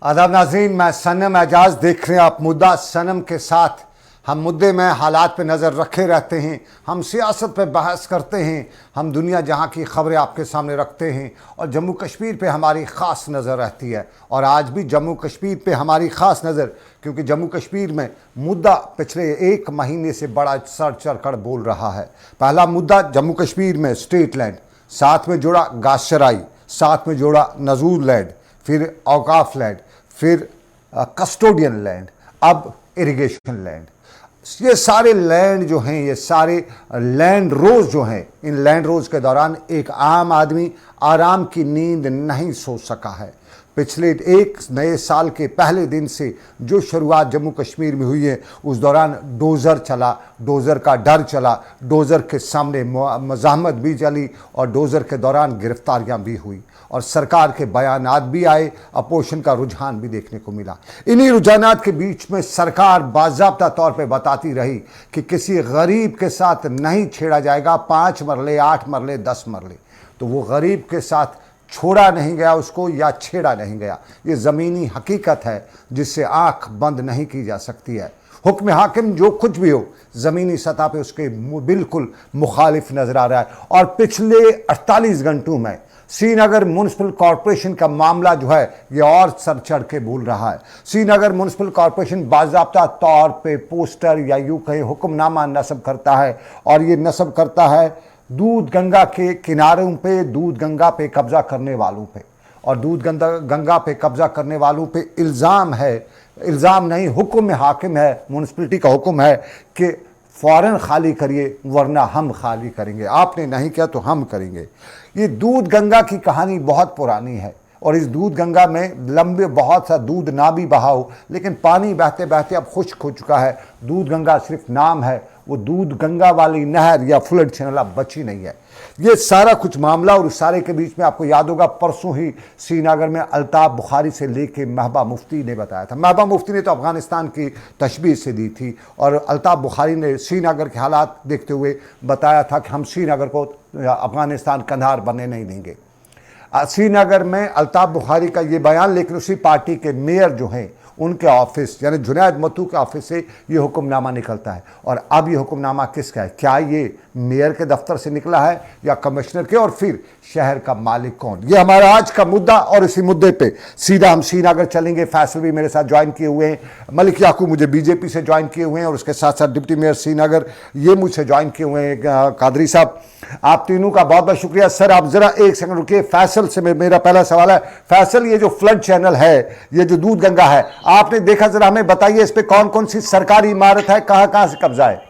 आदाब नाज़रीन, मैं सनम एजाज देख रहे हैं आप मुद्दा सनम के साथ। हम मुद्दे में हालात पे नज़र रखे रहते हैं, हम सियासत पे बहस करते हैं, हम दुनिया जहां की खबरें आपके सामने रखते हैं और जम्मू कश्मीर पे हमारी ख़ास नज़र रहती है। और आज भी जम्मू कश्मीर पे हमारी ख़ास नज़र, क्योंकि जम्मू कश्मीर में मुद्दा पिछले 1 महीने से बड़ा सर चढ़कर बोल रहा है। पहला मुद्दा जम्मू कश्मीर में स्टेट लैंड, साथ में जोड़ा गाशराई, साथ में जोड़ा नजूर लैंड, फिर औकाफ लैंड, फिर कस्टोडियन लैंड, अब इरिगेशन लैंड। ये सारे लैंड जो हैं, ये सारे लैंड रोज जो हैं, इन लैंड रोज के दौरान एक आम आदमी आराम की नींद नहीं सो सका है। पिछले एक नए साल के पहले दिन से जो शुरुआत जम्मू कश्मीर में हुई है, उस दौरान डोज़र चला, डोज़र का डर चला, डोज़र के सामने मज़ाहमत भी चली और डोज़र के दौरान गिरफ्तारियां भी हुई और सरकार के बयानात भी आए, अपोजिशन का रुझान भी देखने को मिला। इन्हीं रुझानात के बीच में सरकार बाज़ाब्ता तौर पे बताती रही कि किसी गरीब के साथ नहीं छेड़ा जाएगा, 5 मरले, 8 मरले, 10 मरले। तो वो गरीब के साथ छोड़ा नहीं गया उसको या छेड़ा नहीं गया। ये ज़मीनी हकीकत है जिससे आंख बंद नहीं की जा सकती है। हुक्म हाकिम जो कुछ भी हो, ज़मीनी सतह पे उसके बिल्कुल मुखालिफ नज़र आ रहा है। और पिछले 48 घंटों में श्रीनगर म्युनिसिपल कॉरपोरेशन का मामला जो है, ये और सर चढ़ के बोल रहा है। श्रीनगर म्युनिसिपल कॉरपोरेशन बाज़ाब्ता तौर पे पोस्टर या यूँ कहें हुक्मनामा नस्ब करता है और ये नस्ब करता है दूध गंगा के किनारों पे, दूध गंगा पे कब्जा करने वालों पे। और दूध गंगा पे कब्जा करने वालों पे इल्ज़ाम है, इल्ज़ाम नहीं, हुक्म हाकिम है, म्युनिसिपलिटी का हुक्म है कि फ़ौरन खाली करिए वरना हम खाली करेंगे, आपने नहीं किया तो हम करेंगे। ये दूध गंगा की कहानी बहुत पुरानी है और इस दूध गंगा में लंबे बहुत सा दूध ना भी बहा हो, लेकिन पानी बहते बहते अब खुश्क हो चुका है। दूध गंगा सिर्फ नाम है, वो दूध गंगा वाली नहर या फ्लड चैनल अब बची नहीं है। ये सारा कुछ मामला और उस सारे के बीच में आपको याद होगा परसों ही श्रीनगर में अल्ताफ़ बुखारी से लेके महबा मुफ्ती ने बताया था। महबा मुफ्ती ने तो अफ़गानिस्तान की तशबीह से दी थी और अल्ताफ़ बुखारी ने श्रीनगर के हालात देखते हुए बताया था कि हम श्रीनगर को अफ़गानिस्तान कंधार बनने नहीं देंगे। श्रीनगर में अल्ताफ़ बुखारी का ये बयान, लेकिन उसी पार्टी के मेयर जो हैं उनके ऑफिस यानी जुनैद मत्तू के ऑफिस से ये हुक्मनामा निकलता है। और अब ये हुक्मनामा किसका है? क्या ये मेयर के दफ्तर से निकला है या कमिश्नर के? और फिर शहर का मालिक कौन? ये हमारा आज का मुद्दा। और इसी मुद्दे पे सीधा हम श्रीनगर चलेंगे। फैसल भी मेरे साथ ज्वाइन किए हुए हैं, मलिक याकूब मुझे बीजेपी से ज्वाइन किए हुए हैं और उसके साथ साथ डिप्टी मेयर श्रीनगर ये मुझसे ज्वाइन किए हुए हैं कादरी साहब। आप तीनों का बहुत बहुत शुक्रिया। सर आप ज़रा एक सेकंड रुकिए। फैसल से मेरा पहला सवाल है। फैसल, ये जो फ्लड चैनल है, ये जो दूध गंगा है, आपने देखा, जरा हमें बताइए इस पे कौन कौन सी सरकारी इमारत है, कहां कहां से कब्जा है?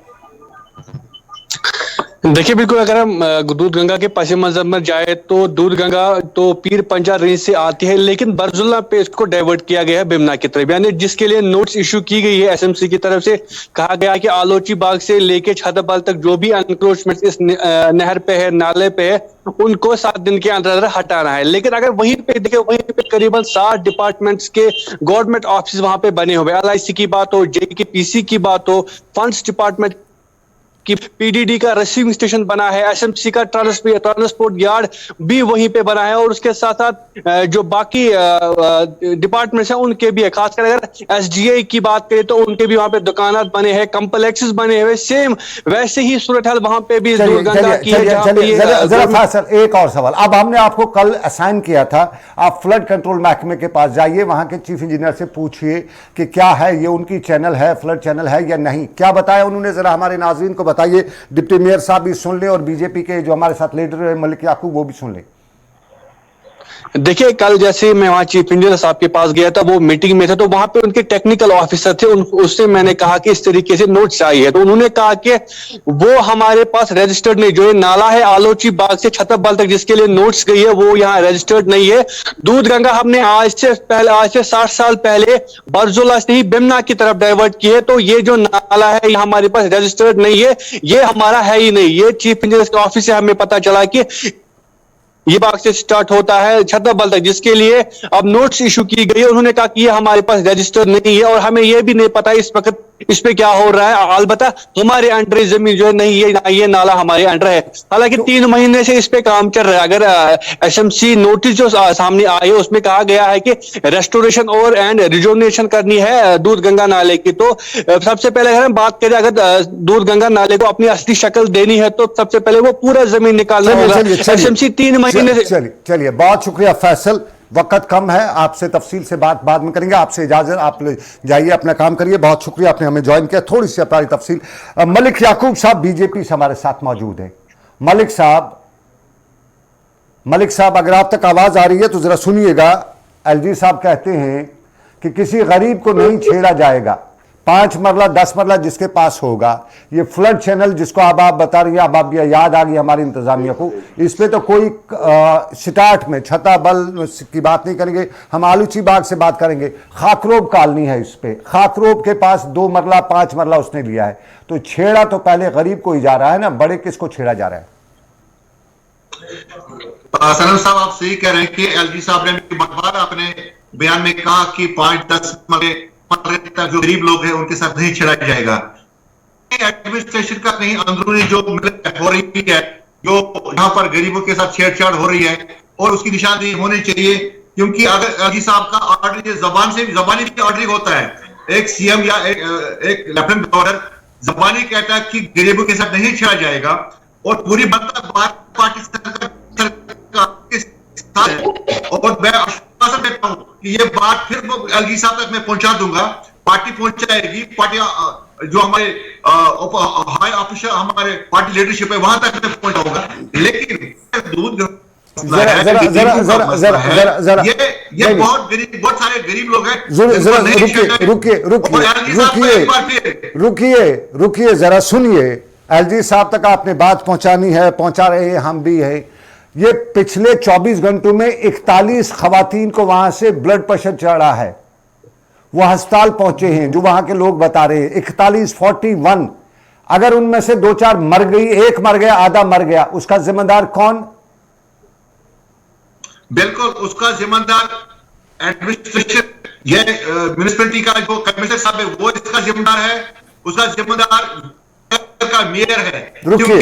देखिए, बिल्कुल अगर हम दूध गंगा के पश्चिम मंजर में जाए तो दूध गंगा तो पीर पंजा रेंज से आती है, लेकिन बरजुल्ला पे इसको डाइवर्ट किया गया है बिमना की तरफ, यानी जिसके लिए नोट्स इशू की गई है एसएमसी की तरफ से। कहा गया कि आलोची बाग से लेके छतरपाल तक जो भी एनक्रोचमेंट इस नहर पे है, नाले पे है, उनको 7 दिन के अंदर हटाना है। लेकिन अगर वहीं पे देखे, वहीं पे करीबन 60 डिपार्टमेंट्स के गवर्नमेंट ऑफिस वहां पे बने हुए, LIC की बात हो, JKPC की बात हो, फंड्स डिपार्टमेंट कि PDD का रिसीविंग स्टेशन बना है, SMC का ट्रांसपोर्ट यार्ड भी वहीं पे बना है और उसके साथ साथ जो बाकी डिपार्टमेंट्स हैं उनके भी है। खासकर अगर SGA की बात करें तो उनके भी वहां पे दुकानात बने हैं, कम्प्लेक्सेस बने हुए। सेम वैसे ही सूरत हाल वहां पे भी गंगा की है। जरा फैसल, एक और सवाल। अब हमने आपको कल असाइन किया था, आप फ्लड कंट्रोल महकमे के पास जाइए, वहां के चीफ इंजीनियर से पूछिए कि क्या है ये उनकी चैनल है, फ्लड चैनल है या नहीं। क्या बताया उन्होंने, जरा हमारे नाज़रीन को बताइए। डिप्टी मेयर साहब भी सुन ले और बीजेपी के जो हमारे साथ लीडर है मलिक याकूब वो भी सुन ले। देखिए, कल जैसे मैं वहां चीफ इंजीनियर साहब के पास गया था, वो मीटिंग में थे, तो वहां पे उनके टेक्निकल ऑफिसर थे, उससे मैंने कहा कि इस तरीके से नोट्स चाहिए, तो उन्होंने कहा कि वो हमारे पास रजिस्टर्ड नहीं। जो ये नाला है आलोची बाग से छतरपाल तक जिसके लिए नोट्स गई है, वो यहाँ रजिस्टर्ड नहीं है। दूध गंगा हमने आज से 60 साल पहले बरजुला से ही बिमना की तरफ डाइवर्ट की है, तो ये जो नाला है ये हमारे पास रजिस्टर्ड नहीं है, ये हमारा है ही नहीं। ये चीफ इंजीनियर के ऑफिस से हमें पता चला कि ये बाग से स्टार्ट होता है छतरपाल तक, जिसके लिए अब नोट्स इशू की गई है। उन्होंने कहा कि ये हमारे पास रजिस्टर नहीं है और हमें ये भी नहीं पता इस वक्त इस पे क्या हो रहा है। अलबत्ता हमारे अंडर जमीन जो है नहीं, ये नाला हमारे अंडर है। हालांकि 3 महीने से इस पे काम चल रहा है। अगर एसएमसी नोटिस जो सामने आए उसमें कहा गया है कि रेस्टोरेशन और एंड रिजोनेशन करनी है दूध गंगा नाले की, तो सबसे पहले अगर हम बात करें, अगर दूध गंगा नाले को अपनी असली शक्ल देनी है तो सबसे पहले वो पूरा जमीन निकालना होगा। एसएमसी 3 महीने से। चलिए बहुत शुक्रिया फैसल, वक्त कम है, आपसे तफसील से बात बाद में करेंगे। आपसे इजाजत, आप जाइए अपना काम करिए। बहुत शुक्रिया आपने हमें ज्वाइन किया। थोड़ी सी अपनी तफसील, मलिक याकूब साहब बीजेपी से हमारे साथ मौजूद हैं। मलिक साहब अगर आप तक आवाज आ रही है तो जरा सुनिएगा। एलजी साहब कहते हैं कि किसी गरीब को नहीं छेड़ा जाएगा, 5 मरला 10 मरला जिसके पास होगा। ये फ्लड चैनल जिसको अब आप बता रही हैं, अब आप याद आ गई हमारी इंतजामिया को, इस पे तो कोई स्टार्ट में छता बल की बात नहीं करेंगे, हम आलूची बाग से बात करेंगे। खाकरोब कॉलोनी है, इस पे खाकरोब के पास 2 मरला 5 मरला उसने लिया है, तो छेड़ा तो पहले गरीब को ही जा रहा है ना, बड़े किसको छेड़ा जा रहा है? सनम साहब आप सही कह रहे हैं कि एलजी साहब ने बार अपने बयान में कहा कि 5-10 मरले तक जो गरीब लोग हैं उनके साथ नहीं छेड़ा जाएगा। एडमिनिस्ट्रेशन का कहीं अंदरूनी जो हो रही है, जो यहाँ पर गरीबों के साथ छेड़छाड़ हो रही है, और उसकी निशानदेही होनी चाहिए। क्योंकि अगर एलजी साहब का ऑर्डर जबानी भी ऑर्डर होता है, एक सीएम या एक लेफ्टिनेंट गवर्नर जबानी कहता है कि गरीबों के साथ नहीं छेड़ा जाएगा, और पूरी बात पार्टी सरकार और मैं आश्वासन देता हूं कि ये बात फिर एलजी साहब तक मैं पहुंचा दूंगा, पार्टी पहुंचाएगी, पार्टी जो हमारे हाई ऑफिसर हमारे पार्टी लीडरशिप है वहां तक मैं पहुंचाऊंगा। लेकिन दूध ये बहुत सारे गरीब लोग हैं। रुकिए जरा सुनिए। एलजी साहब तक आपने बात पहुंचानी है, पहुंचा रहे हैं, हम भी है। ये पिछले 24 घंटों में 41 खवातीन को वहां से ब्लड प्रेशर चढ़ा है, वो अस्पताल पहुंचे हैं, जो वहां के लोग बता रहे हैं 41 अगर उनमें से 2-4 मर गई, एक मर गया, आधा मर गया, उसका जिम्मेदार कौन? बिल्कुल उसका जिम्मेदार एडमिनिस्ट्रेशन, ये म्युनिसिपैलिटी का जो कमिश्नर साहब है वो इसका जिम्मेदार है, उसका जिम्मेदार का मेयर है। रुकिए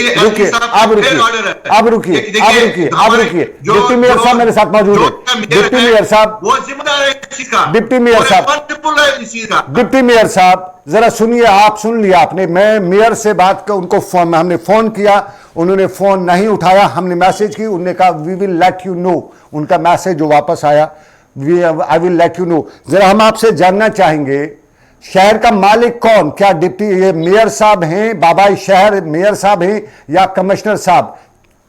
डिप्टी मेयर साहब मेरे साथ मौजूद है। डिप्टी मेयर साहब, वो जिम्मेदार है इस चीज का। डिप्टी मेयर साहब जरा सुनिए, आप सुन लिया आपने। मैं मेयर से बात कर, उनको हमने फोन किया, उन्होंने फोन नहीं उठाया, हमने मैसेज की, उन्होंने कहा we will let you know. उनका मैसेज जो वापस आया, I will let you know. जरा हम आपसे जानना चाहेंगे शहर का मालिक कौन? क्या डिप्टी ये मेयर साहब हैं, बाबाई शहर मेयर साहब हैं, या कमिश्नर साहब?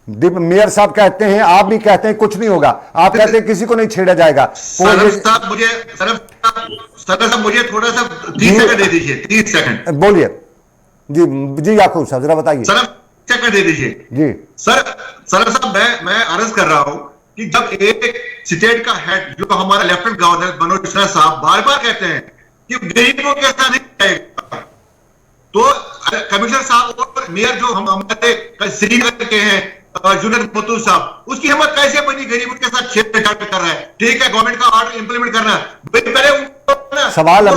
मेयर साहब कहते हैं, आप भी कहते हैं कुछ नहीं होगा, आप कहते हैं किसी को नहीं छेड़ा जाएगा। मुझे थोड़ा सा 30 सेकंड दे दीजिए। 30 सेकंड बोलिए जी याकूब साहब जरा बताइए। सर सेकंड दे दीजिए जी। सर साहब मैं अर्ज कर रहा हूं कि जब एक स्टेट का हेड जो हमारा लेफ्टिनेंट गवर्नर मनोज सिन्हा साहब बार बार कहते हैं कि गरीबों के साथ नहीं जाएगा, तो कमिश्नर साहब और मेयर जो हम हमारे श्रीनगर के हैं जुनेद मथुर साहब, उसकी हिम्मत कैसे बनी गरीबों के साथ छेड़छाड़ कर रहा है? ठीक है गवर्नमेंट का ऑर्डर इंप्लीमेंट करना है, पहले उनको सवाल ने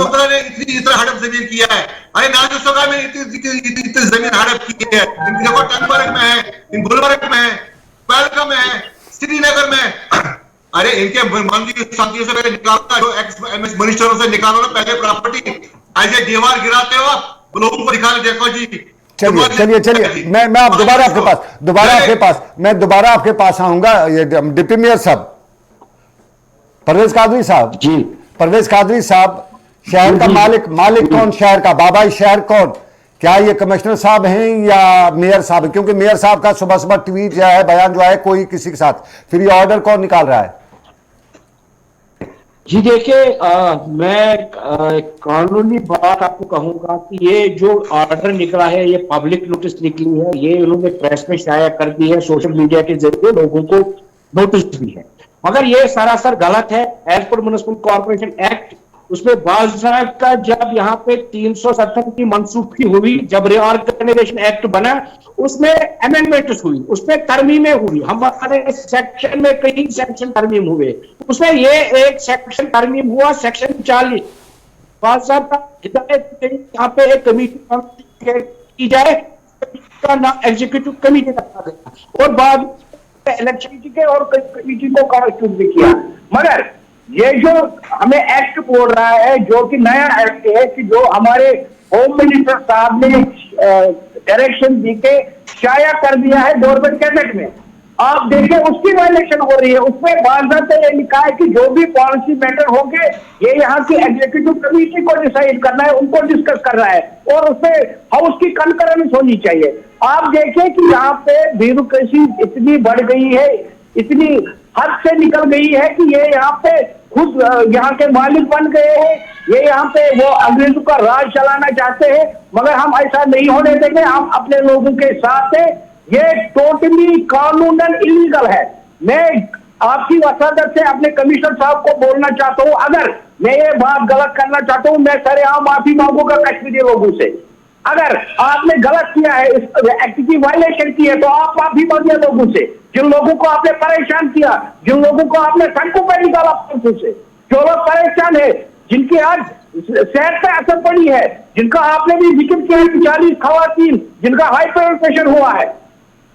इतना हड़प जमीन किया है। अरे नाजुसोगा में इतनी जमीन हड़प की है, देखो टनबर्ग में है, इन गुलबर्ग में है, पहलगाम में है, श्रीनगर में। अरे इनके मंदिर शांतियों से पहले निकालना, जो एक्स मिनिस्टरों से निकालो ना पहले प्रॉपर्टी, ऐसे दीवार गिराते हो आप लोगों को दिखाने, देखो जी। चलिए मैं आप दोबारा आपके पास आऊंगा। ये डिप्टी मेयर साहब परवेज कादरी साहब जी, परवेज कादरी साहब, शहर का मालिक कौन? शहर का बाबाई शहर कौन? क्या ये कमिश्नर साहब हैं या मेयर साहब? क्योंकि मेयर साहब का सुबह सुबह ट्वीट जो है, बयान जो है कोई किसी के साथ, फिर ये ऑर्डर कौन निकाल रहा है? जी देखिए, मैं कानूनी बात आपको कहूंगा कि ये जो ऑर्डर निकला है, ये पब्लिक नोटिस निकली है, ये उन्होंने प्रेस में शाया कर दी है, सोशल मीडिया के जरिए लोगों को नोटिस भी है, मगर ये सरासर गलत है। As per municipal corporation act उसमें बाज़ाब्ता जब यहाँ पे 370 की मनसूखी हुई, जब रिऑर्गेनाइजेशन एक्ट बना, उसमें अमेंडमेंट हुई, उसमें तरमीमें हुई, हमारे सेक्शन में कई सेक्शन तरमीम हुए, उसमें ये एक सेक्शन तरमीम हुआ, सेक्शन 40 बाकायदा हिदायत यहाँ पे एक कमेटी की जाए, का नाम एग्जीक्यूटिव कमेटी रखा गया और बाद इलेक्ट्रिसिटी के और कमेटी को कॉन्स्टिट्यूट भी किया। मगर ये जो हमें एक्ट बोल रहा है, जो कि नया एक्ट है, कि जो हमारे होम मिनिस्टर साहब ने डायरेक्शन दी के शाया कर दिया है गवर्नमेंट गैजेट में, आप देखिए उसकी वायलेशन हो रही है। उसमें बाकायदा ये लिखा है कि जो भी पॉलिसी मैटर होंगे ये यहाँ की एग्जीक्यूटिव कमेटी को डिसाइड करना है, उनको डिस्कस करना है और उसमें हाउस की कंकरेंस होनी चाहिए। आप देखिए कि यहाँ पे ब्यूरोक्रेसी इतनी बढ़ गई है, इतनी हद से निकल गई है कि ये यहाँ पे खुद यहाँ के मालिक बन गए हैं, ये यहाँ पे वो अंग्रेजों का राज चलाना चाहते हैं। मगर हम ऐसा नहीं होने देंगे, हम अपने लोगों के साथ हैं। ये टोटली कानूनन इलीगल है। मैं आपकी वसादत से अपने कमिश्नर साहब को बोलना चाहता हूं, अगर मैं ये बात गलत करना चाहता हूं, मैं सरेआम माफी मांगूंगा कश्मीरी लोगों से। अगर आपने गलत किया है, इस एक्ट की वायलेशन की है, तो आप माफी मांगिए लोगों से, जिन लोगों को आपने परेशान किया, जिन लोगों को आपने सड़कों पर निकाला पुलिस से, जो लोग परेशान है, जिनकी आज सेहत पे असर पड़ी है, जिनका आपने भी जिक्र किया है, 40 खवातीन जिनका हाई ब्लड प्रेशर हुआ है।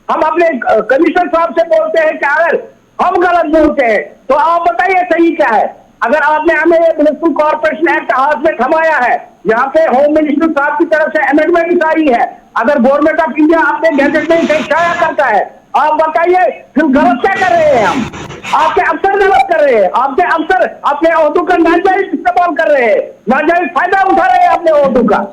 हम अपने कमिश्नर साहब से बोलते हैं कि अगर हम गलत बोलते हैं तो आप बताइए सही क्या है। अगर आपने हमें म्युनिसिपल कॉर्पोरेशन एक्ट हाथ में थमाया है, यहाँ पे होम मिनिस्टर साहब की तरफ से अमेंडमेंट आई है, अगर गवर्नमेंट ऑफ इंडिया अपने गैजेट में शाया करता है, आप बताइए फिर गलत क्या कर रहे हैं हम? आपके अफसर गलत कर रहे हैं, आपके अफसर अपने ओहदों का नाजायज इस्तेमाल कर रहे हैं, नाजायज फायदा उठा रहे हैं अपने ओहदों का।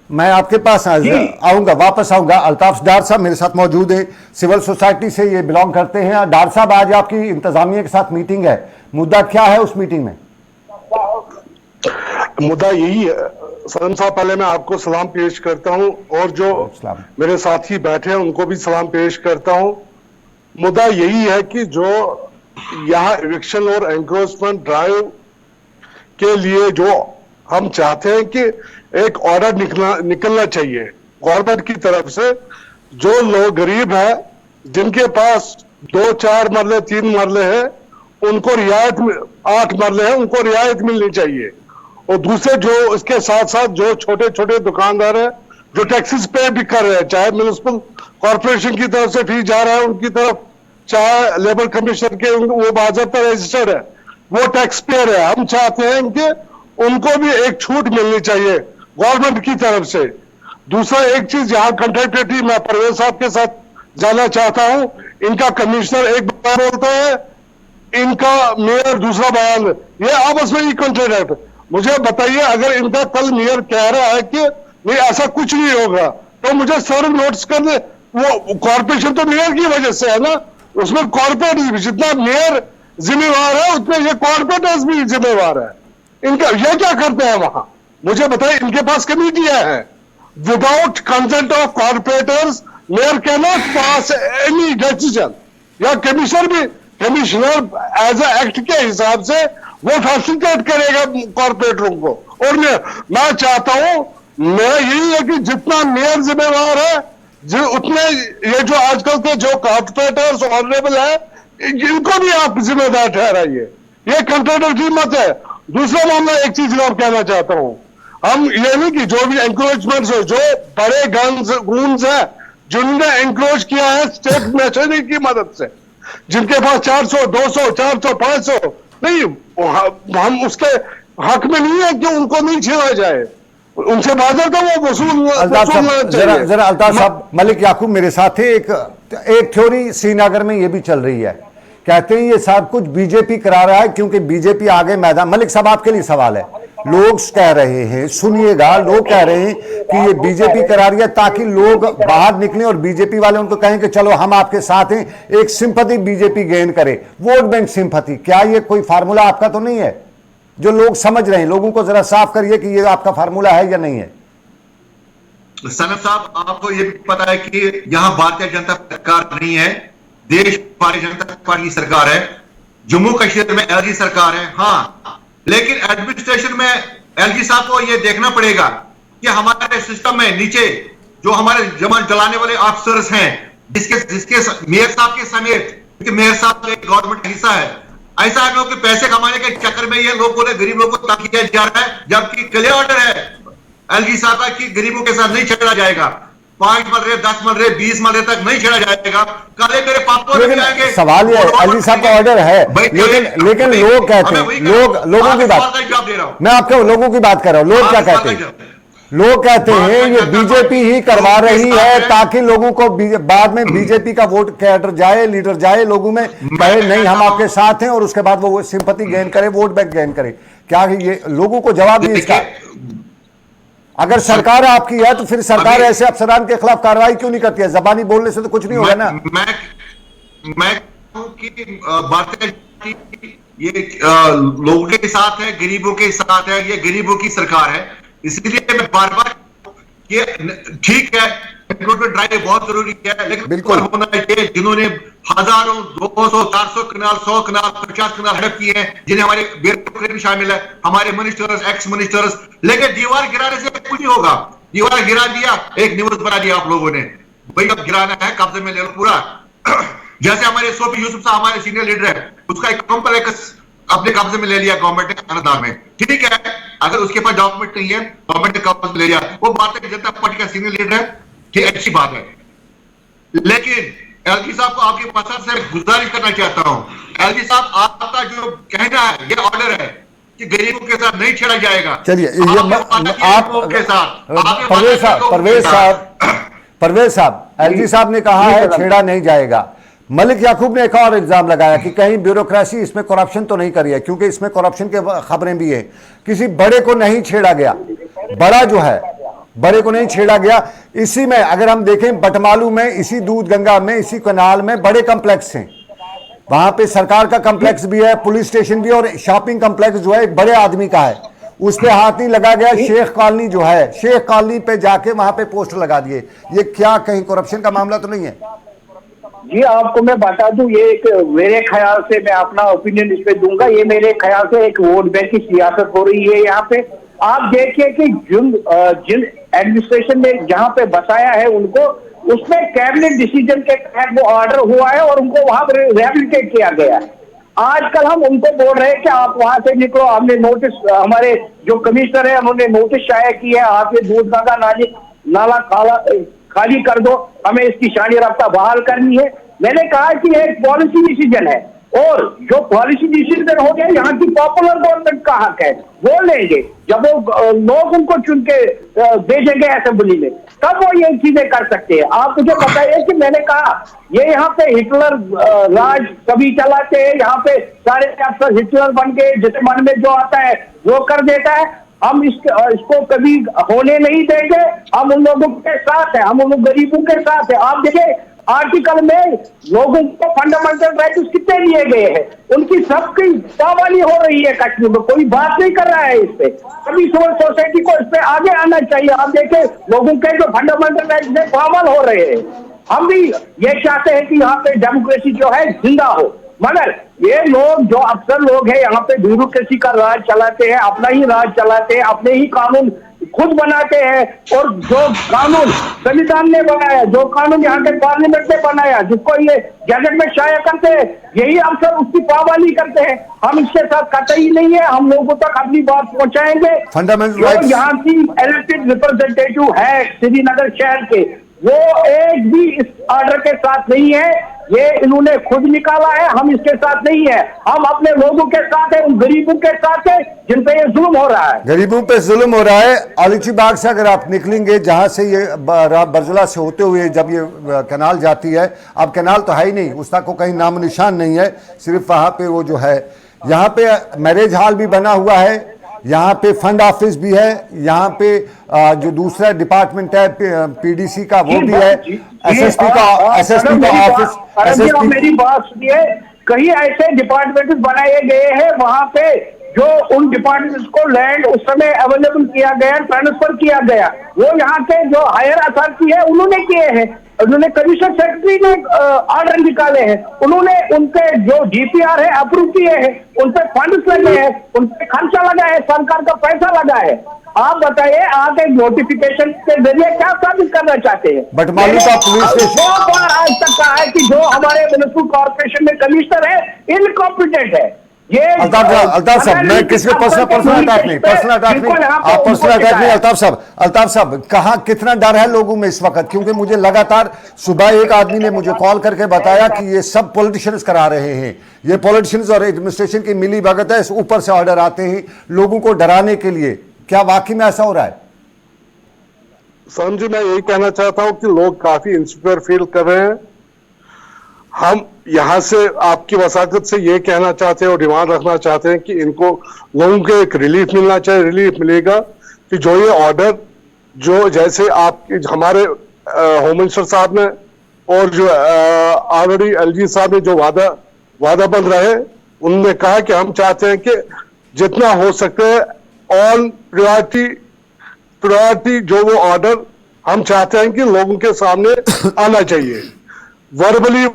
मैं आपके पास आऊंगा, वापस आऊंगा। अल्ताफ डार साहब मेरे साथ मौजूद है, सिविल सोसाइटी से ये बिलोंग करते हैं। डार साहब, आज आपकी इंतजामिया के साथ मीटिंग है, मुद्दा क्या है उस मीटिंग में? मुद्दा यही है सदम साहब, पहले मैं आपको सलाम पेश करता हूं और जो मेरे साथी बैठे हैं उनको भी सलाम पेश करता हूं। मुद्दा यही है कि जो यहाँ इविक्शन और एनक्रोचमेंट ड्राइव के लिए जो हम चाहते हैं कि एक ऑर्डर निकलना चाहिए गवर्नमेंट की तरफ से। जो लोग गरीब है, जिनके पास 2-4 मरले 3 मरले है, उनको रियायत 8 मरले है, उनको रियायत मिलनी चाहिए। और दूसरे जो इसके साथ साथ जो छोटे छोटे दुकानदार है जो टैक्सेस पे भी कर रहे हैं, चाहे म्युनिसिपल कॉर्पोरेशन की तरफ से फीस जा रहा है उनकी तरफ, चाहे लेबर कमीशन के वो बाज़ाब्ता रजिस्टर्ड है, वो टैक्स पेयर है। हम चाहते हैं कि उनको भी एक छूट मिलनी चाहिए गवर्नमेंट की तरफ से। दूसरा एक चीज यहाँ कंट्रैक्टिविटी, मैं परवेज साहब के साथ जाना चाहता हूं। इनका कमिश्नर एक बयान बोलता है, इनका मेयर दूसरा बयान, ये आपस में ही कॉन्ट्रैक्ट। मुझे बताइए, अगर इनका कल मेयर कह रहा है कि नहीं ऐसा कुछ नहीं होगा, तो मुझे सर्व नोटिस कर दे। वो कॉर्पोरेशन तो मेयर की वजह से है ना, उसमें कॉर्पोरेट जितना मेयर जिम्मेवार है उतने ये कॉर्पोरेटर्स भी जिम्मेवार है। इनका ये क्या करते हैं वहां, मुझे बताइए। इनके पास कमिटियां हैं, without consent of corporators mayor can not pass any decision, या कमिश्नर एज ए एक्ट के हिसाब से वो फैसिलिटेट करेगा कॉर्पोरेटरों को। और मैं चाहता हूं, मैं यही है कि जितना मेयर जिम्मेवार है, उतने ये जो आजकल के जो कॉर्पोरेटर्स ऑनरेबल है, इनको भी आप जिम्मेदार ठहराइए। ये कंट्रैक्टर की मत है। दूसरा मामला, एक चीज मैं कहना चाहता हूं, हम ये नहीं कि जो भी एंक्रोचमेंट्स हो, जो बड़े गूंज है जिन्होंने एंक्रोच किया है स्टेट मशीनरी की मदद से, जिनके पास 400, 200, 400, 500 नहीं, हम उसके हक में नहीं है कि उनको नहीं छीना जाए, उनसे बाजार का वो वसूलना चाहिए। जरा अल्ताफ साहब, मलिक याकूब मेरे साथ है। एक थ्योरी श्रीनगर में ये भी चल रही है, कहते हैं ये सब कुछ बीजेपी करा रहा है क्योंकि बीजेपी आगे मैदान। मलिक साहब, आपके लिए सवाल है। लोग कह रहे हैं, सुनिएगा, लोग कह रहे हैं कि ये बीजेपी करा रही है ताकि लोग बाहर निकलें और बीजेपी वाले उनको कहें कि चलो हम आपके साथ हैं, एक सिंपैथी बीजेपी गेन करे, वोट बैंक सिंपैथी। क्या ये कोई फार्मूला आपका तो नहीं है जो लोग समझ रहे हैं? लोगों को जरा साफ करिए कि ये आपका फार्मूला है या नहीं है। सनम साहब, आपको ये पता है कि यहाँ भारतीय जनता सरकार नहीं है, देश भारतीय जनता पार्टी की सरकार है। जम्मू कश्मीर में एलजी सरकार है, हाँ, लेकिन एडमिनिस्ट्रेशन में एलजी साहब को ये देखना पड़ेगा कि हमारे सिस्टम में नीचे जो हमारे जमान चलाने वाले ऑफिसर्स हैं, जिसके मेयर साहब के समेत, क्योंकि मेयर साहब एक गवर्नमेंट का हिस्सा है, ऐसा है लोग के पैसे कमाने के चक्कर में ये लोगों ने गरीबों को तंग किया जा रहा है, जबकि क्लियर ऑर्डर है एलजी साहब का कि गरीबों के साथ नहीं छेड़ा जाएगा। 5 मरले, 10 मरले, 20 मरले तक नहीं छेड़ा जाएगा। कल मेरे पापा लेकिन सवाल ये है, एलजी साहब का ऑर्डर है, लेकिन लोग कहते हैं, लोगों की बात, मैं आपके लोगों की बात कर रहा हूं, लोग क्या कहते हैं? लोग कहते हैं ये बीजेपी ही करवा रही है ताकि लोगों को बाद में बीजेपी का वोट कैडर जाए, लीडर जाए, लोगों में कहे नहीं हम आपके साथ हैं, और उसके बाद वो सिंपैथी गेन करे, वोट बैंक गेन करे। क्या ये लोगों को जवाब दिए इसका? अगर सरकार आपकी है तो फिर सरकार ऐसे अफसरान के खिलाफ कार्रवाई क्यों नहीं करती है? जबानी बोलने से तो कुछ नहीं होगा ना। मैं बातें ये लोगों के साथ है, गरीबों के साथ है, ये गरीबों की सरकार है। इसलिए मैं बार बार ये ठीक है ड्राइव बहुत जरूरी है, लेकिन बिल्कुल होना चाहिए जिन्होंने हजारों, 200, 400 कनाल, 100 कनाल, 50 कनाल हड़प किए हैं, जिन्हें हमारे ब्यूरोक्रेट भी शामिल है, हमारे मिनिस्टर्स, एक्स मिनिस्टर्स। लेकिन दीवार गिराने से कुछ नहीं होगा। दीवार गिरा दिया, एक न्यूज बना दिया आप लोगों ने, भाई अब गिराना है, कब्जे में ले लो पूरा। जैसे हमारे सोफी यूसुफ साहब हमारे सीनियर लीडर है, उसका एक कॉम्प्लेक्स अपने कब्जे में ले लिया गवर्नमेंट ने अनुदान में, ठीक है। अगर उसके पास डॉक्यूमेंट नहीं है, गवर्नमेंट ने कब्जे में ले लिया, वो भारतीय जनता पार्टी का सीनियर लीडर है, ठीक, अच्छी बात है। लेकिन एलजी साहब को आपके पास से गुजारिश करना चाहता हूं, एलजी साहब आपका जो कहना है, ये ऑर्डर है कि गरीबों के साथ नहीं छेड़ा जाएगा। चलिए आप के साथ परवेज साहब, एलजी साहब ने कहा है छेड़ा नहीं जाएगा। मलिक याकूब ने एक और इल्जाम लगाया कि कहीं ब्यूरोक्रेसी इसमें करप्शन तो नहीं करी है, क्योंकि इसमें करप्शन के खबरें भी है। किसी बड़े को नहीं छेड़ा गया, बड़ा जो है बड़े को नहीं छेड़ा गया। इसी में अगर हम देखें बटमालू में, इसी दूध गंगा में, इसी कनाल में बड़े कॉम्प्लेक्स हैं, वहां पे सरकार का कॉम्प्लेक्स भी है, पुलिस स्टेशन भी, और शॉपिंग कॉम्प्लेक्स जो है एक बड़े आदमी का है, उस पे हाथ नहीं लगा गया। शेख कॉलोनी जो है, शेख कॉलोनी पे जाके वहां पे पोस्टर लगा दिए। ये क्या कहीं करप्शन का मामला तो नहीं है? जी आपको मैं बता दूं, ये एक मेरे ख्याल से, मैं अपना ओपिनियन इस पे दूंगा, ये मेरे ख्याल से एक वोट बैंक की सियासत हो रही है यहाँ पे। आप देखिए कि जिन एडमिनिस्ट्रेशन ने जहाँ पे बसाया है उनको, उसमें कैबिनेट डिसीजन के तहत वो ऑर्डर हुआ है और उनको वहां पर रिहेबिलिटेट किया गया है। आजकल हम उनको बोल रहे हैं कि आप वहां से निकलो। हमने नोटिस, हमारे जो कमिश्नर है उन्होंने नोटिस शाया की है, आप ये दूध गंगा नाला खाली कर दो, हमें इसकी शानी रफ्ता बहाल करनी है। मैंने कहा कि यह एक पॉलिसी डिसीजन है, और जो पॉलिसी डिसीजन हो गया, यहाँ की पॉपुलर गवर्नमेंट का हक है, वो लेंगे। जब वो लोग उनको चुन के भेजेंगे असेंबली में, तब वो ये चीजें कर सकते हैं। आप मुझे बताइए कि मैंने कहा ये यहाँ पे हिटलर राज कभी चलाते हैं, यहाँ पे सारे अफसर हिटलर बन के जिस मन में जो आता है वो कर देता है। हम इसको कभी होने नहीं देंगे। हम उन लोगों के साथ हैं, हम उन गरीबों के साथ हैं। आप देखिए आर्टिकल में लोगों को फंडामेंटल राइट्स कितने दिए गए हैं, उनकी सबकी पाबंदी हो रही है कश्मीर में, कोई बात नहीं कर रहा है इस पे। सभी सिविल सोसाइटी को इस पे आगे आना चाहिए। आप देखें लोगों के जो फंडामेंटल राइट्स से पाबंद हो रहे हैं। हम भी ये चाहते हैं कि यहाँ पे डेमोक्रेसी जो है जिंदा हो, मगर ये लोग जो अक्सर लोग हैं यहाँ पे ब्यूरोक्रेसी का राज चलाते हैं, अपना ही राज चलाते हैं, अपने ही कानून खुद बनाते हैं। और जो कानून संविधान ने बनाया, जो कानून यहाँ के पार्लियामेंट ने बनाया, जिसको ये गैजेट में शाया करते हैं, यही अफसर उसकी पाबंदी करते हैं। हम इसके साथ कतई नहीं है, हम लोगों तक अपनी बात पहुंचाएंगे। जो यहाँ की इलेक्टेड रिप्रेजेंटेटिव है श्रीनगर शहर के, वो एक भी इस ऑर्डर के साथ नहीं है। ये इन्होंने खुद निकाला है, हम इसके साथ नहीं है। हम अपने लोगों के साथ हैं, उन गरीबों के साथ हैं जिन पे ये जुल्म हो रहा है। गरीबों पे जुल्म हो रहा है। आलिची बाग से अगर आप निकलेंगे, जहां से ये बरजला से होते हुए जब ये कैनाल जाती है, अब कैनाल तो है ही नहीं, उसका को कहीं नाम निशान नहीं है, सिर्फ वहां पे वो जो है, यहाँ पे मैरिज हॉल भी बना हुआ है, यहाँ पे फंड ऑफिस भी है, यहाँ पे जो दूसरा डिपार्टमेंट है पीडीसी का वो भी है, एसएसपी का ऑफिस। मेरी बात सुनिए, कई ऐसे डिपार्टमेंट बनाए गए हैं वहां पे जो उन डिपार्टमेंट्स को लैंड उस समय अवेलेबल किया गया, ट्रांसफर किया गया, वो यहाँ के जो हायर अथॉरिटी है उन्होंने किए हैं। उन्होंने कमिश्नर सेक्रेटरी ने ऑर्डर निकाले हैं, उन्होंने उनके जो डीपीआर है अप्रूव किए हैं, उन पर फंड्स लगे हैं, उन पर खर्चा लगा है, सरकार का पैसा लगा है। आप बताइए, आप एक नोटिफिकेशन के जरिए क्या साबित करना चाहते हैं? बटमालू का पुलिस स्टेशन आज तक कहा है कि जो हमारे म्युनिसिपल कॉर्पोरेशन में कमिश्नर है इनकॉम्पिटेंट है। ये अल्ताफ साहब, मैं किसी को पर्सनल अटैक नहीं, आप पर्सनल अटैक नहीं। अल्ताफ साहब कहाँ कितना डर है लोगों में इस वक्त, क्योंकि मुझे लगातार सुबह एक आदमी ने मुझे कॉल करके बताया कि ये सब पॉलिटिशियंस करा रहे हैं, ये पॉलिटिशियंस और एडमिनिस्ट्रेशन की मिली भगत है, ऊपर से ऑर्डर आते हैं लोगों को डराने के लिए। क्या वाकई में ऐसा हो रहा है? सर जी, मैं यही कहना चाहता हूं कि लोग काफी इंसिक्योर फील कर रहे हैं। हम यहां से आपकी वसाकत से ये कहना चाहते हैं और डिमांड रखना चाहते हैं कि इनको लोगों को एक रिलीफ मिलना चाहिए। रिलीफ मिलेगा कि जो ये ऑर्डर, जो जैसे आप हमारे होम मिनिस्टर साहब ने और जो ऑलरेडी एलजी साहब ने जो वादा बन रहे, उन्होंने कहा कि हम चाहते हैं कि जितना हो सके ऑन प्रायोरिटी जो वो ऑर्डर हम चाहते हैं कि लोगों के सामने आना चाहिए। वर्बली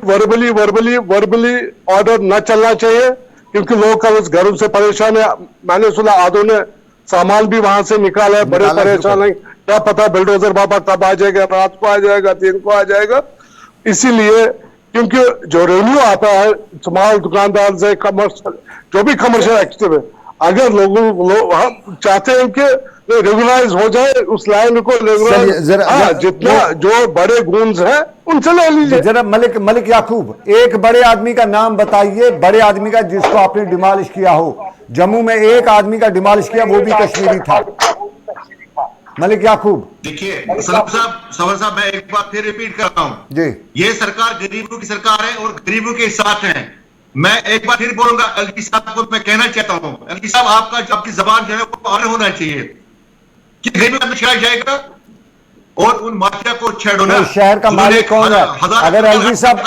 ऑर्डर न चलना चाहिए, क्योंकि लोग कल उस घरों से परेशान है। मैंने सुना आधों ने सामान भी वहां से निकाला है, बड़े परेशान है, क्या पता बिल्डोजर बाबा कब आ जाएगा, रात को आ जाएगा, दिन को आ जाएगा। इसीलिए क्योंकि जो रेवेन्यू आता है स्मॉल दुकानदार से जो भी कमर्शियल एक्टिव है, अगर हम चाहते हैं कि रेगुलराइज हो जाए उस लाइन को, रेगुलराइज जितना जो बड़े गुन्स हैं उनसे ले लीजिए। जरा मलिक याकूब, एक बड़े आदमी का नाम बताइए, बड़े आदमी का जिसको आपने डिमोलिश किया हो। जम्मू में एक आदमी का डिमोलिश किया, वो भी कश्मीरी था। मलिक याकूब, देखिए सवर साहब, मैं एक बार फिर रिपीट कर रहा हूं जी, ये सरकार गरीबों की सरकार है और गरीबों के साथ है। मैं एक बार फिर बोलूंगा, एलजी साहब को मैं कहना चाहता हूं, एलजी साहब आपकी जबान जो है वो ऑनर होना चाहिए कि गरीबों का छेड़ा जाएगा और उन माफिया को छेड़ो ना। शहर का मालिक कौन है? अगर एलजी साहब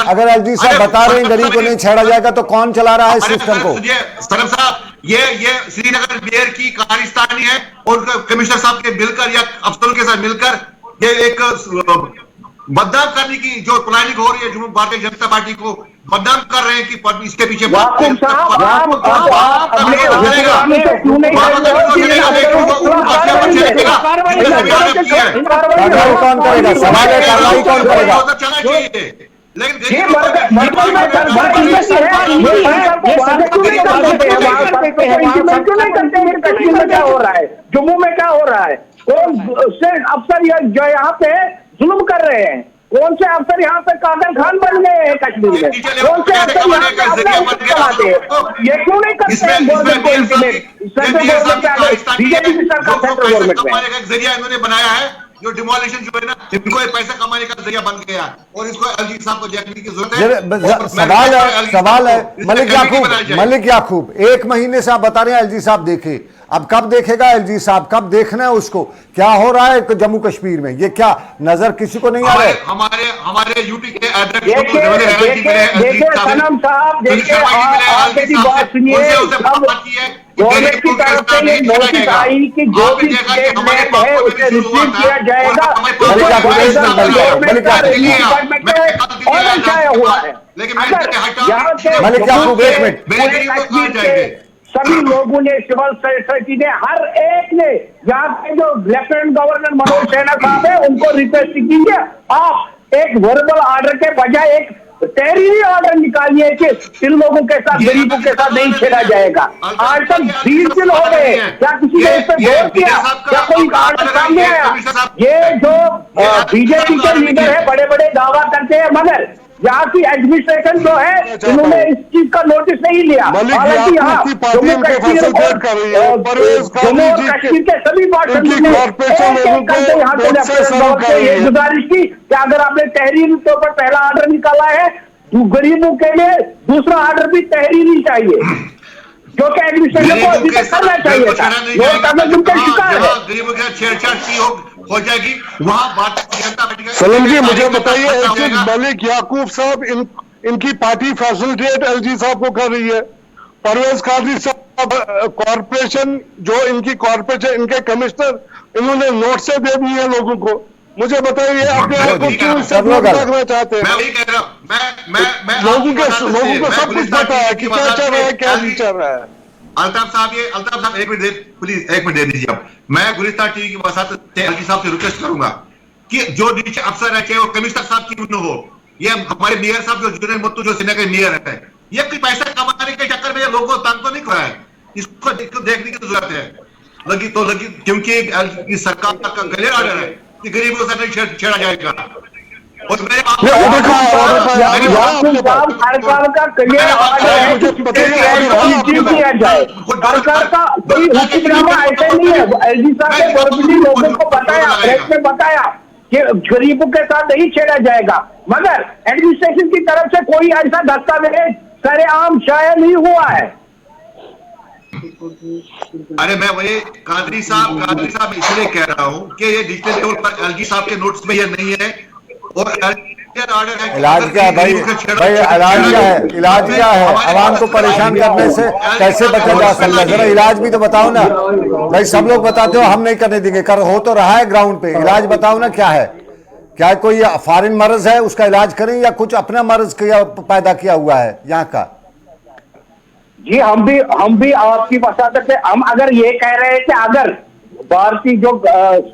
बता रहे हैं गरीब को नहीं छेड़ा जाएगा, तो कौन चला रहा है सिस्टम को? सरम साहब, ये श्रीनगर मेयर की कारस्तानी है और कमिश्नर साहब के मिलकर या अफसरों के साथ मिलकर ये एक बदनाम करने की जो प्लानिंग हो रही है, भारतीय जनता पार्टी को बदनाम कर रहे हैं कि इसके पीछे कौन करेगा? सवाल है कार्रवाई कौन करेगा? कश्मीर में क्या हो रहा है, जम्मू में क्या हो रहा है, कौन से अफसर जो यहाँ पे जुल्म कर रहे हैं, कौन से अफसर यहाँ पे कादर खान बन गए हैं कश्मीर में, कौन से अफसर यहाँ पे अपना हुक्म चलाते हैं? ये क्यों नहीं करते हैं गवर्नमेंट को इंटीमेट? सेंट्रल गवर्नमेंट का बीजेपी की सरकार सेंट्रल गवर्नमेंट में एक जरिया इन्होंने बनाया है, जो डिमोलिशन जो है ना, इनको पैसा कमाने का जरिया बन गया और इसको एलजी साहब को देखने की जरूरत है। सवाल है मलिक याकूब, 1 महीने से आप बता रहे हैं एलजी साहब देखे, अब कब देखेगा एलजी साहब? कब देखना है उसको? क्या हो रहा है जम्मू कश्मीर में? ये क्या नजर किसी को नहीं आ रहा है? हमारे यूपी के अध्यक्ष सनम साहब, गवर्नमेंट की तरफ से ये नोटिस आई कि जो भी स्टेटमेंट है उसे रिसीव किया जाएगा। ऑर्डर छाया हुआ है। मलिक याकूब, 1 मिनट। सभी लोगों ने, सिविल सोसाइटी ने, हर एक ने, यहाँ पे जो लेफ्टिनेंट गवर्नर मनोज सिन्हा साहब है उनको रिक्वेस्ट कीजिए, आप एक वर्बल ऑर्डर के बजाय एक तहरीरी ऑर्डर निकालिए कि इन लोगों के साथ, गरीबों के साथ नहीं छेड़ा जाएगा। आज तक 20 दिन हो गए, क्या किसी ने इस पर गौर किया? क्या कोई ऑर्डर सामने आया? ये जो बीजेपी के लीडर है बड़े बड़े दावा करते हैं, मगर यहाँ की एडमिनिस्ट्रेशन जो है इन्होंने इस चीज का नोटिस नहीं लिया। हालांकि यहाँ जम्मू कश्मीर के सभी करते ये गुजारिश की कि अगर आपने तहरीरी तौर पर पहला ऑर्डर निकाला है, गरीबों के लिए दूसरा ऑर्डर भी तहरीरी चाहिए, जो कि एडमिनिस्ट्रेशन को अभी तक करना चाहिए था। गरीबों के छेड़छाड़ हो जाएगी वहां भारतीय जनता पार्टी। सलीम जी, मुझे बताइए, मलिक याकूब साहब इनकी पार्टी फैसिलिटेट एलजी साहब को कर रही है, परवेज कादरी साहब कॉर्पोरेशन जो इनकी कॉर्पोरेशन, इनके कमिश्नर, इन्होंने नोट से दे दी है लोगों को। मुझे बताइए अपने आप को क्यों इससे रखना चाहते हैं? मैं वही कह रहा हूं, मैं लोगों को सब कुछ पता है कि क्या चल रहा है, क्या नहीं चल रहा है। अल्ताफ साहब 1 मिनट प्लीज 1 मिनट दे दीजिए आप। मैं गुलिस्तान टीवी की वसात से एलजी साहब से रिक्वेस्ट करूंगा कि जो नीचे अफसर है, चाहे वो कमिश्नर साहब की न हो, ये हमारे मेयर साहब जो जुनेद मुत्तू जो श्रीनगर के मेयर है, ये कोई पैसा कमाने के चक्कर में ये लोगों को तंग तो नहीं कर रहा है, इसको देखने की जरूरत है। लगी क्योंकि सरकार का क्लियर ऑर्डर है कि गरीबों से नहीं छेड़ा जाएगा। और मेरे सरकार का क्लियर ऑर्डर है कि किया जाए। सरकार का कोई हुक्मनामा ऐसा नहीं है। एलजी साहब ने वर्बली लोगों को बताया, प्रेस में बताया कि गरीबों के साथ नहीं छेड़ा जाएगा, मगर एडमिनिस्ट्रेशन की तरफ से कोई ऐसा दस्तावेज सरेआम शाया नहीं हुआ है। अरे मैं वही कादरी साहब इसलिए कह रहा हूं कि ये डिजिटल लेवल पर एलजी साहब के नोट्स में ये नहीं है। और ऑर्डर है, इलाज क्या है भाई इलाज क्या है? इलाज क्या है? आवाम को परेशान करने से कैसे बचा जा सकता है? जरा इलाज भी तो बताओ ना भाई। सब लोग बताते हो हम नहीं करने देंगे, कर हो तो रहा है ग्राउंड पे। इलाज बताओ ना क्या है? क्या कोई फॉरेन मर्ज है उसका इलाज करें या कुछ अपना मर्ज पैदा किया हुआ है यहाँ का? जी हम भी आपकी वसादत से हम अगर ये कह रहे हैं कि अगर भारतीय जो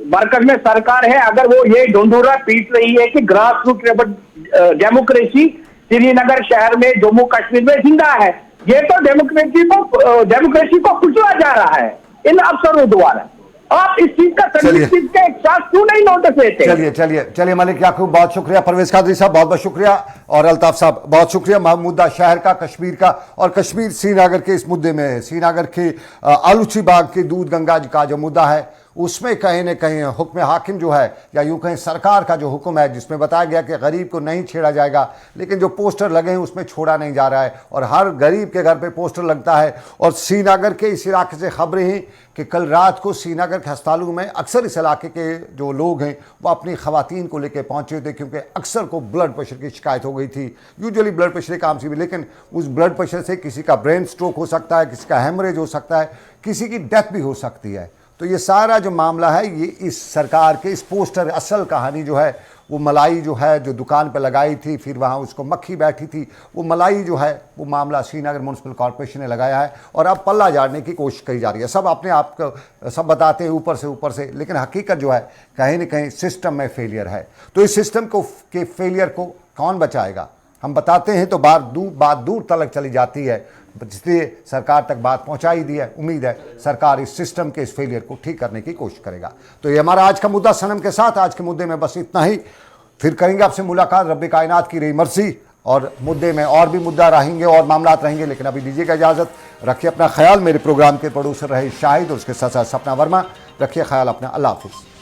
मरकज में सरकार है, अगर वो ये ढूंढूरा पीट रही है कि ग्रास रूट डेमोक्रेसी श्रीनगर शहर में, जम्मू कश्मीर में जिंदा है, ये तो डेमोक्रेसी को कुचला जा रहा है इन अफसरों द्वारा। आप इस चीज का के साथ क्यों नहीं नोटिस लेते? चलिए मलिक याकूब बहुत शुक्रिया, परवेज कादरी साहब बहुत बहुत शुक्रिया, और अल्ताफ साहब बहुत शुक्रिया। मुद्दा शहर का, कश्मीर का, और कश्मीर श्रीनगर के इस मुद्दे में है। श्रीनगर के आलूची बाग के दूध गंगा का जो मुद्दा है उसमें कहीं न कहीं हुक्म हाकिम जो है, या यूं कहीं सरकार का जो हुक्म है जिसमें बताया गया कि गरीब को नहीं छेड़ा जाएगा, लेकिन जो पोस्टर लगे हैं उसमें छोड़ा नहीं जा रहा है और हर गरीब के घर पे पोस्टर लगता है। और श्रीनगर के इस इलाके से खबरें हैं कि कल रात को श्रीनगर के अस्पतालों में अक्सर इस इलाके के जो लोग हैं वो अपनी ख़वातीन को लेकर पहुँचे थे, क्योंकि अक्सर को ब्लड प्रेशर की शिकायत हो गई थी। यूजुअली ब्लड प्रेशर काम से भी, लेकिन उस ब्लड प्रेशर से किसी का ब्रेन स्ट्रोक हो सकता है, किसी का हेमरेज हो सकता है, किसी की डेथ भी हो सकती है। तो ये सारा जो मामला है ये इस सरकार के इस पोस्टर, असल कहानी जो है वो मलाई जो है जो दुकान पे लगाई थी, फिर वहाँ उसको मक्खी बैठी थी, वो मलाई जो है वो मामला श्रीनगर म्यूनसिपल कॉर्पोरेशन ने लगाया है और अब पल्ला झाड़ने की कोशिश करी जा रही है। सब अपने आप को सब बताते हैं ऊपर से, लेकिन हकीकत जो है कहीं ना कहीं सिस्टम में फेलियर है। तो इस सिस्टम को के फेलियर को कौन बचाएगा? हम बताते हैं तो बात दूर तक चली जाती है, इसलिए सरकार तक बात पहुंचाई दी है। उम्मीद है सरकार इस सिस्टम के इस फेलियर को ठीक करने की कोशिश करेगा। तो ये हमारा आज का मुद्दा सनम के साथ। आज के मुद्दे में बस इतना ही, फिर करेंगे आपसे मुलाकात। रब्बे कायनात की रही मर्जी, और मुद्दे में और भी मुद्दा रहेंगे और मामलात रहेंगे, लेकिन अभी दीजिएगा इजाज़त। रखिए अपना ख्याल। मेरे प्रोग्राम के प्रोड्यूसर रहे शाहिद और उसके साथ साथ सपना वर्मा। रखिए ख्याल अपना। अल्लाह हाफिज़।